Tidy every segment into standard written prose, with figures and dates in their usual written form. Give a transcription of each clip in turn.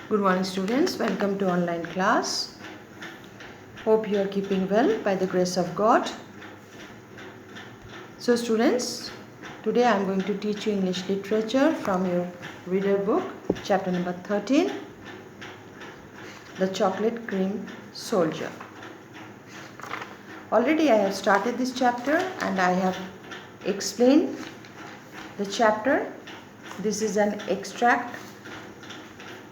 Good morning students, welcome to online class. Hope you are keeping well by the grace of God. So students, today I am going to teach you English literature from your reader book, chapter number 13, The Chocolate Cream Soldier. Already I have started this chapter and I have explained the chapter. This is an extract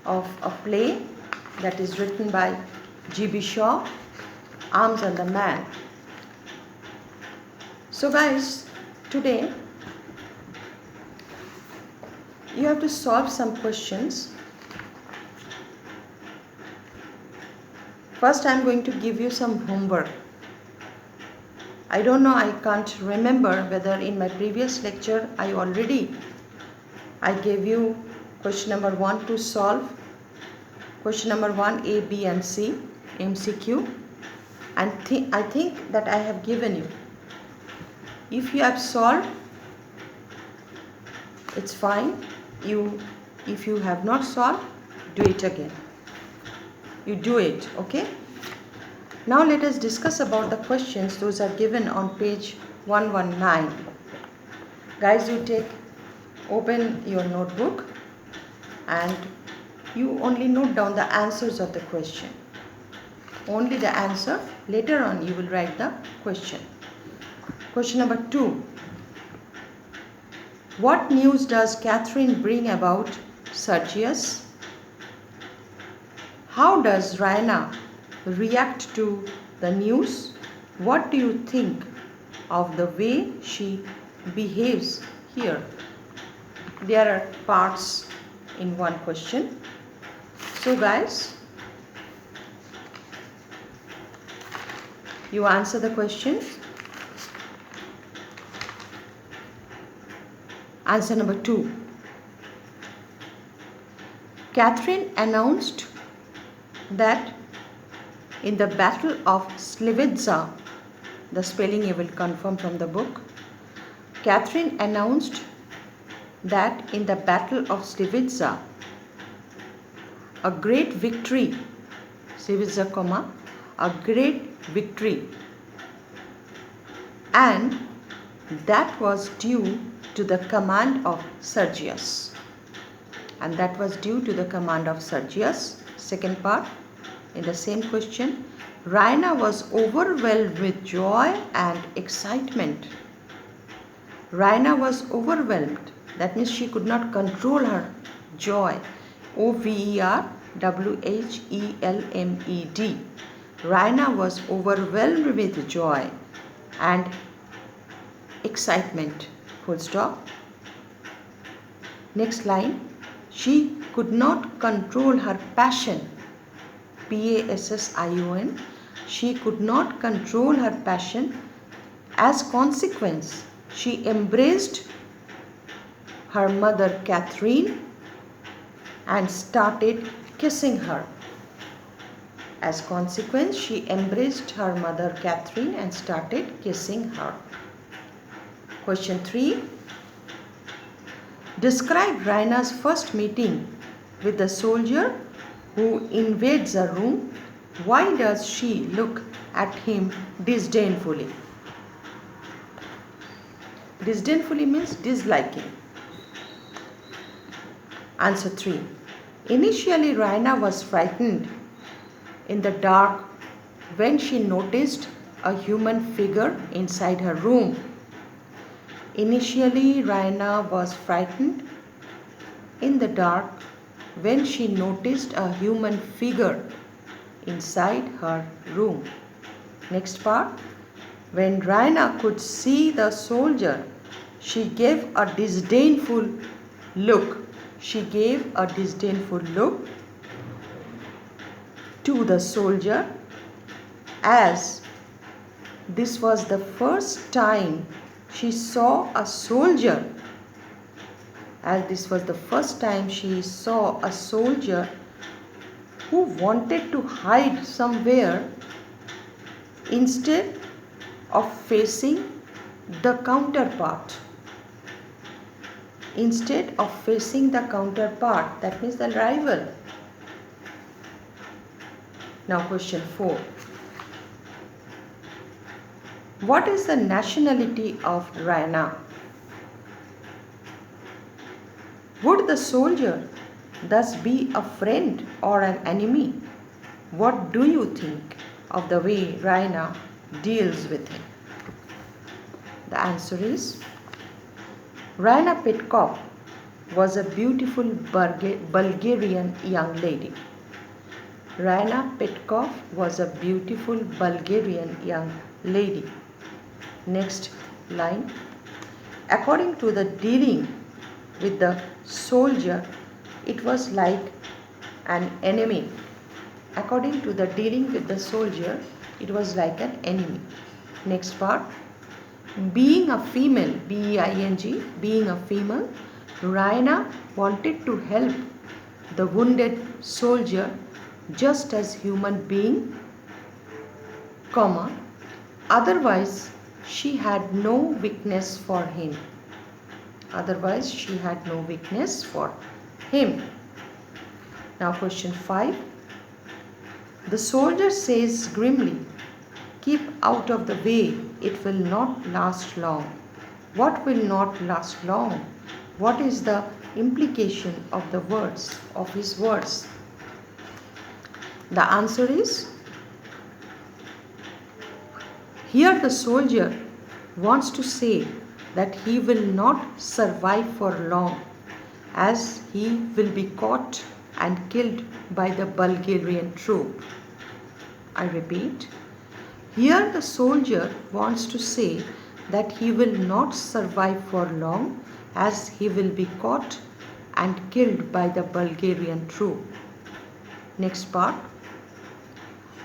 of a play that is written by G.B. Shaw, Arms and the Man. So guys, today you have to solve some questions. First I am going to give you some homework. I don't know, I can't remember whether in my previous lecture I gave you question number 1 to solve, question number 1 A, B and C, MCQ, and I think that I have given you. If you have solved, it's fine. If you have not solved, do it again. You do it, okay? Now let us discuss about the questions. Those are given on page 119. Guys, open your notebook and you only note down the answers of the question. Only the answer. Later on you will write the question. Question number 2. What news does Catherine bring about Sergius? How does Raina react to the news? What do you think of the way she behaves here? There are parts in one question. So guys, you answer the questions. Answer number 2. Catherine announced that in the Battle of Slivitza, the spelling you will confirm from the book. Catherine announced that in the Battle of Slivitza, a great victory, Slivitza, a great victory, and that was due to the command of Sergius. And that was due to the command of Sergius. Second part, in the same question, Raina was overwhelmed with joy and excitement. Raina was overwhelmed. That means she could not control her joy. Overwhelmed. Raina was overwhelmed with joy and excitement. Full stop. Next line. She could not control her passion. Passion. She could not control her passion. As consequence, she embraced her mother Catherine and started kissing her. As consequence, she embraced her mother Catherine and started kissing her. Question 3. Describe Raina's first meeting with the soldier who invades a room. Why does she look at him disdainfully? Disdainfully means disliking. Answer 3. Initially, Raina was frightened in the dark when she noticed a human figure inside her room. Initially, Raina was frightened in the dark when she noticed a human figure inside her room. Next part. When Raina could see the soldier, she gave a disdainful look. She gave a disdainful look to the soldier, as this was the first time she saw a soldier. As this was the first time she saw a soldier who wanted to hide somewhere instead of facing the counterpart. That means the rival. Now question 4. What is the nationality of Raina? Would the soldier thus be a friend or an enemy? What do you think of the way Raina deals with him? The answer is Raina Petkov was a beautiful Bulgarian young lady. Raina Petkov was a beautiful Bulgarian young lady. Next line. According to the dealing with the soldier, it was like an enemy. According to the dealing with the soldier, it was like an enemy. Next part. Being a female, B-E-I-N-G, being a female, Raina wanted to help the wounded soldier just as human being, otherwise she had no weakness for him. Otherwise she had no weakness for him. Now question 5. The soldier says grimly, "Keep out of the way, it will not last long." What will not last long? What is the implication of the words, of his words? The answer is, here the soldier wants to say that he will not survive for long, as he will be caught and killed by the Bulgarian troop. I repeat, here the soldier wants to say that he will not survive for long, as he will be caught and killed by the Bulgarian troop. Next part.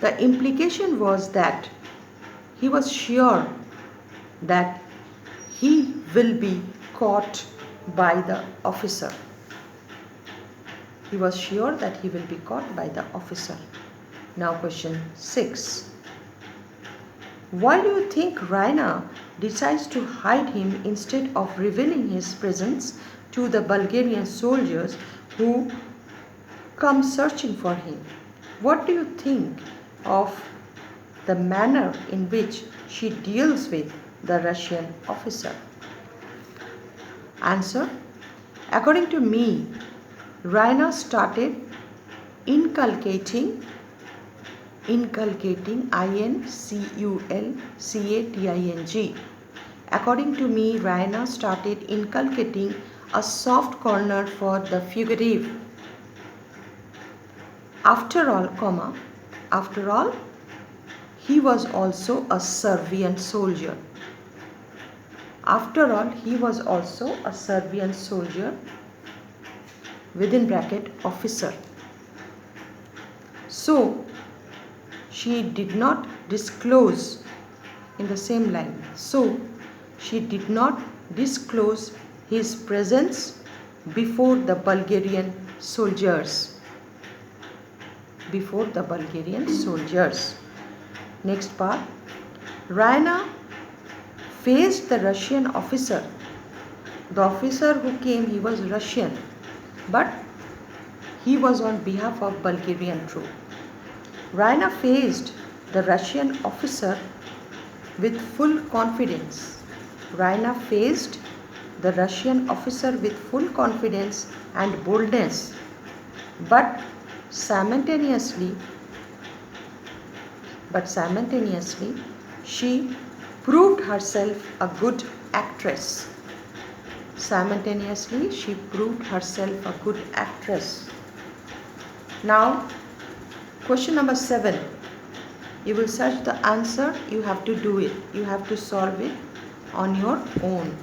The implication was that he was sure that he will be caught by the officer. He was sure that he will be caught by the officer. Now question 6. Why do you think Raina decides to hide him instead of revealing his presence to the Bulgarian soldiers who come searching for him? What do you think of the manner in which she deals with the Russian officer? Answer. According to me, Raina started inculcating, I-N-C-U-L-C-A-T-I-N-G. According to me, Raina started inculcating a soft corner for the fugitive. After all, he was also a Serbian soldier. After all, he was also a Serbian soldier, within bracket, officer. So, she did not disclose, in the same line, so she did not disclose his presence before the Bulgarian soldiers. Before the Bulgarian soldiers. Next part. Raina faced the Russian officer. The officer who came, he was Russian, but he was on behalf of Bulgarian troop. Raina faced the Russian officer with full confidence. Raina faced the Russian officer with full confidence and boldness, but simultaneously, she proved herself a good actress. Simultaneously, she proved herself a good actress. Now, question number 7. You will search the answer. You have to do it. You have to solve it on your own.